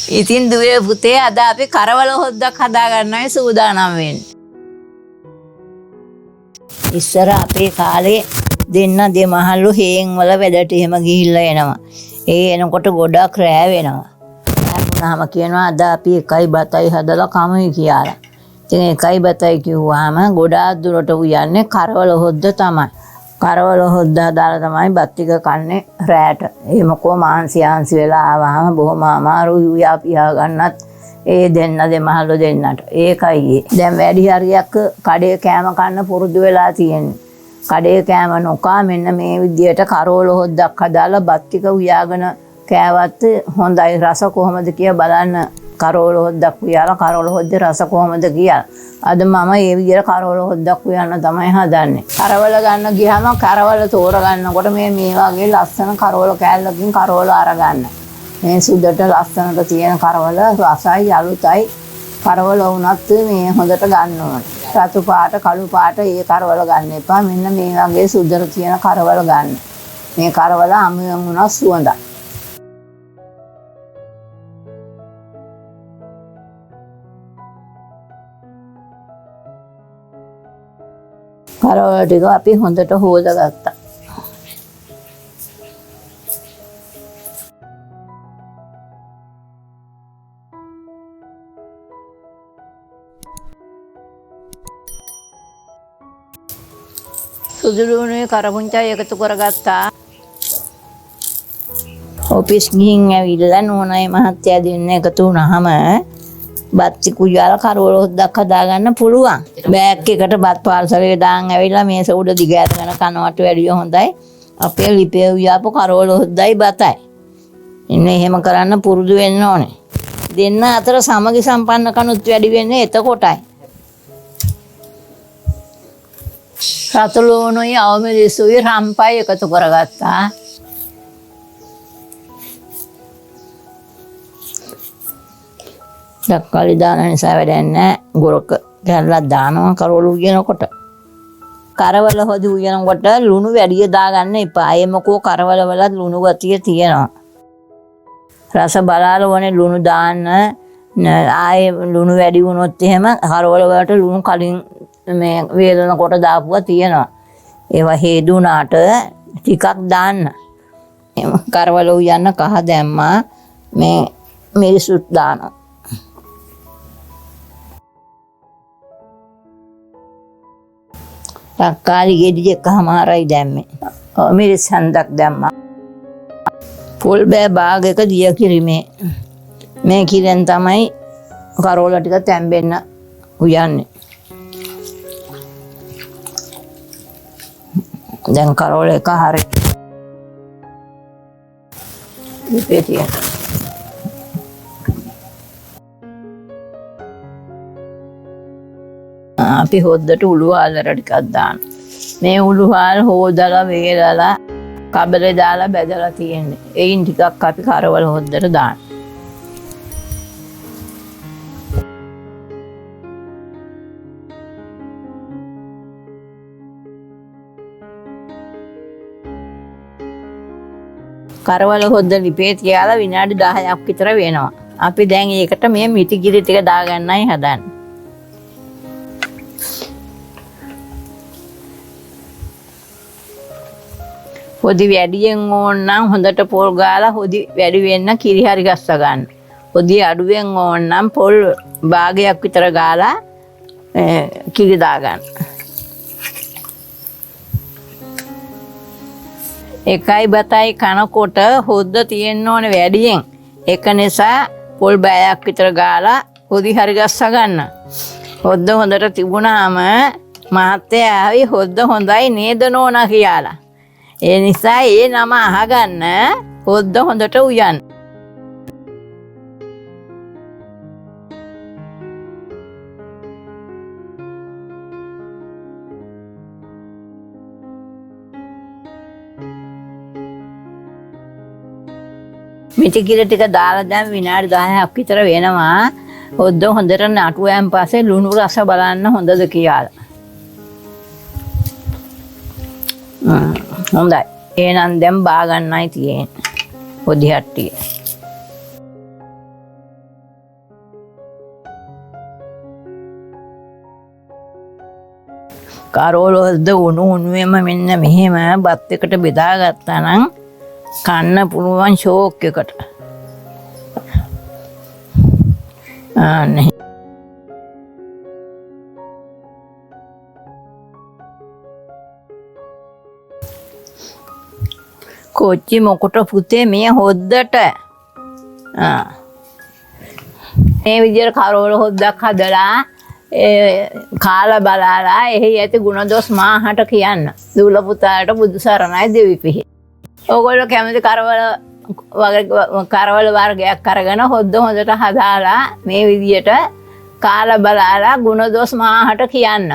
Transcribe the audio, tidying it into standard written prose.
ඉතින් දුවේ පුතේ අද අපි කරවල හොද්දක් හදාගන්නයි සූදානම් වෙන්නේ. ඉස්සර අපේ කාලේ දෙන්න දෙමහල්ලු හේන් වල වැඩට එහෙම ගිහිල්ලා එනවා. ඒ එනකොට ගොඩක් රෑ වෙනවා. ආපුනහම කියනවා අද අපි එකයි බතයි හදලා කමුයි කියලා. ඉතින් එකයි බතයි කිව්වහම ගොඩාක් දුරට උයන්නේ කරවල හොද්ද තමයි. කරවල හොද්ද හදාලා තමයි බත් ටික කන්නේ රෑට. එහෙමකෝ මාංශි වෙලා ආවහම බොහොම අමාරුයි උයා පියා ගන්නත් ඒ දෙන්න දෙමහල්ලු දෙන්නට. ඒකයි දැන් වැඩි හරියක් කඩේ කෑම කන්න පුරුදු වෙලා තියෙන්නේ. කඩේ කෑම නොකා මෙන්න මේ විදියට කරවල හොද්දක් හදාලා බත් ටික උයාගෙන කෑවත් හොඳයි රස කොහොමද කියලා බලන්න. කරවල හොද්දක් උයාලා කරවල හොද්දේ රස කොහොමද කියලා. අද මම මේ විදියට කරවල හොද්දක් උයන්න තමයි හදන්නේ. කරවල ගන්න ගියාම කරවල තෝර ගන්නකොට මේ වගේ ලස්සන කරවල කෑල්ලකින් කරවල අරගන්න. මේ සුදට ලස්සනට තියෙන කරවල රසයි අලුතයි කරවල වුණත් මේ හොඳට ගන්න ඕනේ. රතු පාට කළු පාට ඒ කරවල ගන්න එපා. මෙන්න මේ වගේ සුදට තියෙන කරවල ගන්න. මේ කරවල අමුයම් වුණා සුවඳයි. කරවල ටික අපි හොඳට හොදගත්තා. සුදු ලුණුයි කරපුංචායි එකතු කරගත්තා. ඔෆිස් ගිහින් ඇවිල්ලා නෝනයි මහත්තයා දෙන්න එකතු වුණාම බත් කුජාල කරවල හොද්දක් හදාගන්න පුළුවන්. බෑග් එකට බත් පාර්සලේ දාන් ඇවිල්ලා මේස උඩ දිග ඇදගෙන කනවට වැඩිය හොඳයි. අපේ ලිපේ උයාපු කරවල හොද්දයි බතයි. ඉන්නේ එහෙම කරන්න පුරුදු වෙන්න ඕනේ. දෙන්න අතර සමගි සම්පන්න කනුත් වැඩි වෙන්නේ එතකොටයි. රතුලෝනුයි අවමිරිසුයි රම්පයි එකතු කරගත්තා. දක්කාලි දාන නිසා වැඩක් නැහැ. ගොරක කැල්ලක් දානවා කරවල උයනකොට. කරවල හොදි උයනකොට ලුණු වැඩි දාගන්න එපා. එමකෝ කරවල වලත් ලුණු ගතිය තියෙනවා. රස බලාලා වනේ ලුණු දාන්න. ආයේ ලුණු වැඩි වුණොත් එහෙම කරවල වලට ලුණු කලින් මේ වේලනකොට දාපුවා තියෙනවා. ඒවා හේදුනාට ටිකක් දාන්න. කරවල උයන්න කහ දැම්මා. මේ මිරිසුත් දානවා. තක්කාලි ගෙඩි එකමාරයි දැම්මේ. මිරිස් හන්දක් දැම්මා. පොල් බෑ භාගයක දිය කිරිමේ. මේ කිරෙන් තමයි කරවල ටික තැම්බෙන්න උයන්නේ. දැන් කරවල එක හරි. ලිපේ තියෙන. අපි හොද්දට උළුවාල් ටිකක් දාන්න. මේ උළුවාල් හොදලා වේලලා කබලේ දාලා බෙදලා තියෙන්නේ. එයින් ටිකක් අපි කරවල හොද්දට දාන්න. කරවල හොද්ද ලිපේ තියාලා විනාඩි 10ක් විතර වෙනවා. අපි දැන් ඒකට මේ මිටිගිරි ටික දාගන්නයි හදන්නේ. හොදි වැඩියෙන් ඕන නම් හොඳට පොල් ගාලා හොදි වැඩි වෙන්න කිරි හරි ගස්ස ගන්න. හොදි අඩුවෙන් ඕන නම් පොල් භාගයක් විතර ගාලා කිරි දාගන්න. එකයි බතයි කනකොට හොද්ද තියෙන්න ඕනේ වැඩියෙන්. ඒක නිසා පොල් බෑයක් විතර ගාලා හොදි හරි ගස්ස ගන්න. හොද්ද හොඳට තිබුණාම මහත්තයා ආවි හොද්ද හොඳයි නේද නෝනා කියලා. ඒ නිසා ඒ නම අහගන්න හොද්ද හොඳට උයන්න. මිටිකිරි ටික දාලා දැන් විනාඩි 10ක් විතර වෙනවා. හොද්ද හොඳට නටුවයන් පස්සේ ලුණු රස බලන්න හොඳද කියලා. හොඳයි. එහෙනම් දැන් බා ගන්නයි තියෙන්නේ. හොදි හට්ටිය. කරවල හොද්ද උණු උණුවේම මෙන්න මෙහෙම බත් එකට බෙදාගත්තා නම් කන්න පුළුවන් ෂෝක් එකට. අනේ කොච්චි මොකට පුතේ මේ හොද්දට මේ විදියට කරවල හොද්දක් හදලා කාලා බලාලා එහි ඇති ගුණදොස් මාහට කියන්න. දූල පුතාට බුදු සරණයි දෙවි පිහි. ඕගොල්ලෝ කැමති කරවල වර්ගයක් අරගෙන හොද්ද හොඳට හදාලා මේ විදියට කාලා බලාලා ගුණදොස් මාහට කියන්න.